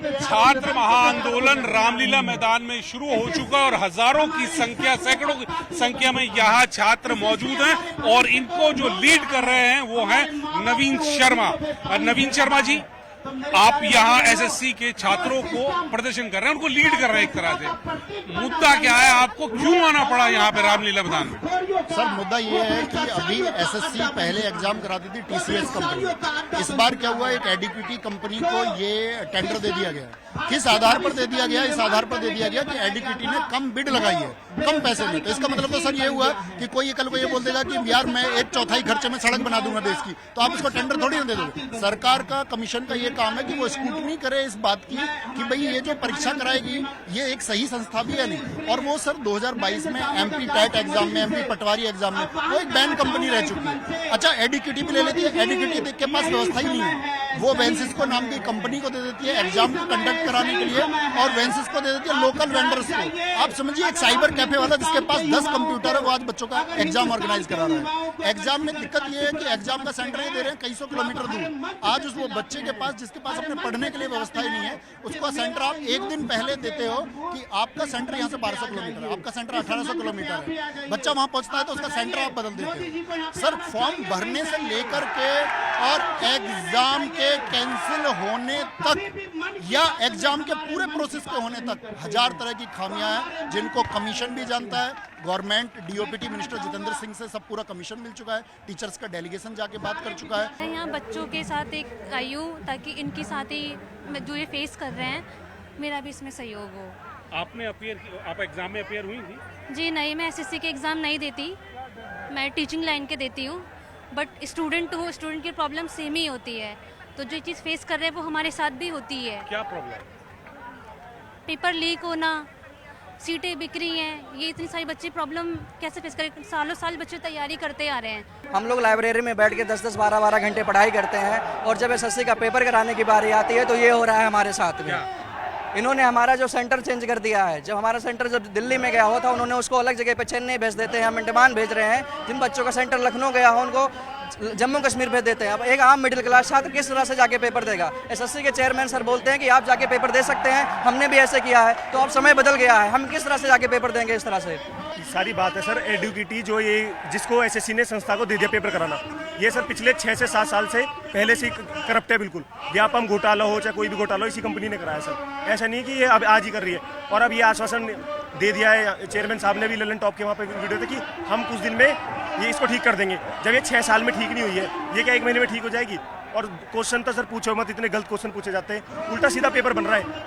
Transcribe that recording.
छात्र महाआंदोलन रामलीला मैदान में शुरू हो चुका है और हजारों की संख्या, सैकड़ों की संख्या में यहाँ छात्र मौजूद हैं और इनको जो लीड कर रहे हैं वो हैं नवीन शर्मा। नवीन शर्मा जी, आप यहाँ एसएससी के छात्रों को प्रदर्शन कर रहे हैं, उनको लीड कर रहे हैं एक तरह से। मुद्दा क्या है, आपको क्यों आना पड़ा यहाँ पे रामलीला मैदान में? सर, मुद्दा ये है कि अभी एसएससी पहले एग्जाम कराती थी टीसीएस कंपनी। इस बार क्या हुआ, एक एडीक्विटी कंपनी को ये टेंडर दे दिया गया। किस आधार पर दे दिया गया? इस आधार पर दे दिया गया कि एडीक्विटी ने कम बिड लगाई है, कम पैसे में। तो इसका मतलब तो सर ये हुआ कि कोई कल को ये बोल देगा कि यार मैं 1/4 खर्चे में सड़क बना दूंगा देश की, तो आप इसको टेंडर थोड़ी ना दे दोगे। सरकार का, कमीशन का ये काम है कि वो स्क्रूटनी करे इस बात की कि भाई ये जो परीक्षा कराएगी ये एक सही संस्था भी है नहीं। और वो सर 2022 में एमपी टेट एग्जाम में, एमपी पटवारी एग्जाम में वो एक बैन कंपनी रह चुकी है। अच्छा, एडीक्विटी भी ले लेती है, एडीक्विटी के पास व्यवस्था ही नहीं है। वो वेंसिस को नाम की कंपनी को दे देती है एग्जाम को कंडक्ट कराने के लिए, और वेंसिस को दे देती है लोकल वेंडर्स को। आप समझिए एक साइबर कैफे वाला जिसके पास 10 कंप्यूटर है, वो आज बच्चों का एग्जाम ऑर्गेनाइज करा रहा है। एग्जाम में दिक्कत ये है कि एग्जाम का सेंटर ही दे रहे हैं कई सौ किलोमीटर दूर। आज उस वो बच्चे के पास, जिसके पास अपने पढ़ने के लिए व्यवस्था ही नहीं है, उसका सेंटर आप एक दिन पहले देते हो कि आपका सेंटर यहाँ से 1200 किलोमीटर है, आपका सेंटर 1800 किलोमीटर है। बच्चा वहां पहुंचता है तो उसका सेंटर आप बदल देते हो। सर, फॉर्म भरने से लेकर के और एग्जाम के कैंसिल होने तक या एग्जाम के पूरे प्रोसेस के होने तक हजार तरह की खामियां हैं, जिनको कमीशन भी जानता है। Government, DOPT minister Jitendra Singh से सब पूरा कमीशन मिल चुका है, टीचर्स का डेलीगेशन जाके बात कर चुका है। यहाँ बच्चों के साथ एक आई हूँ ताकि इनके साथ ही जो ये फेस कर रहे हैं मेरा भी इसमें सहयोग हो। आपने आप एग्जाम में अपियर हुई थी? जी नहीं, मैं एसएससी के एग्ज़ाम नहीं देती, मैं टीचिंग लाइन के देती हूँ। बट स्टूडेंट हो, स्टूडेंट की प्रॉब्लम सेम ही होती है, तो जो चीज़ फेस कर रहे हैं वो हमारे साथ भी होती है। क्या प्रॉब्लम? पेपर लीक होना, सीटें बिक रही हैं, ये इतनी सारी बच्चे प्रॉब्लम कैसे फेस करें? सालों साल बच्चे तैयारी करते आ रहे हैं। हम लोग लाइब्रेरी में बैठ के 10-10, 12-12 घंटे पढ़ाई करते हैं, और जब एसएससी का पेपर कराने की बारी आती है तो ये हो रहा है हमारे साथ में। इन्होंने हमारा जो सेंटर चेंज कर दिया है। जब हमारा सेंटर जब दिल्ली में गया हुआ था, उन्होंने उसको अलग जगह पे चेन्नई भेज देते हैं, हम अंडमान भेज रहे हैं। जिन बच्चों का सेंटर लखनऊ गया हो उनको जम्मू कश्मीर भेज देते हैं। अब एक आम मिडिल क्लास छात्र किस तरह से जाके पेपर देगा? एसएससी के चेयरमैन सर बोलते हैं कि आप जाके पेपर दे सकते हैं, हमने भी ऐसे किया है, तो अब समय बदल गया है, हम किस तरह से जाके पेपर देंगे इस तरह से? सारी बात है सर, एडुकेटी जो ये जिसको एसएससी ने संस्था को दे दिया पेपर कराना, ये सर पिछले 6 से 7 साल से पहले से करप्ट है बिल्कुल। व्यापम घोटाला हो चाहे कोई भी घोटाला हो, इसी कंपनी ने कराया सर। ऐसा नहीं कि ये अब आज ही कर रही है। और अब ये आश्वासन दे दिया है चेयरमैन साहब ने भी, ललन टॉप के वहाँ पे वीडियो थे, कि हम कुछ दिन में ये इसको ठीक कर देंगे। जब ये 6 साल में ठीक नहीं हुई है, ये क्या 1 महीने में ठीक हो जाएगी? और क्वेश्चन तो सर पूछो मत, इतने गलत क्वेश्चन पूछे जाते हैं, उल्टा सीधा पेपर बन रहा है।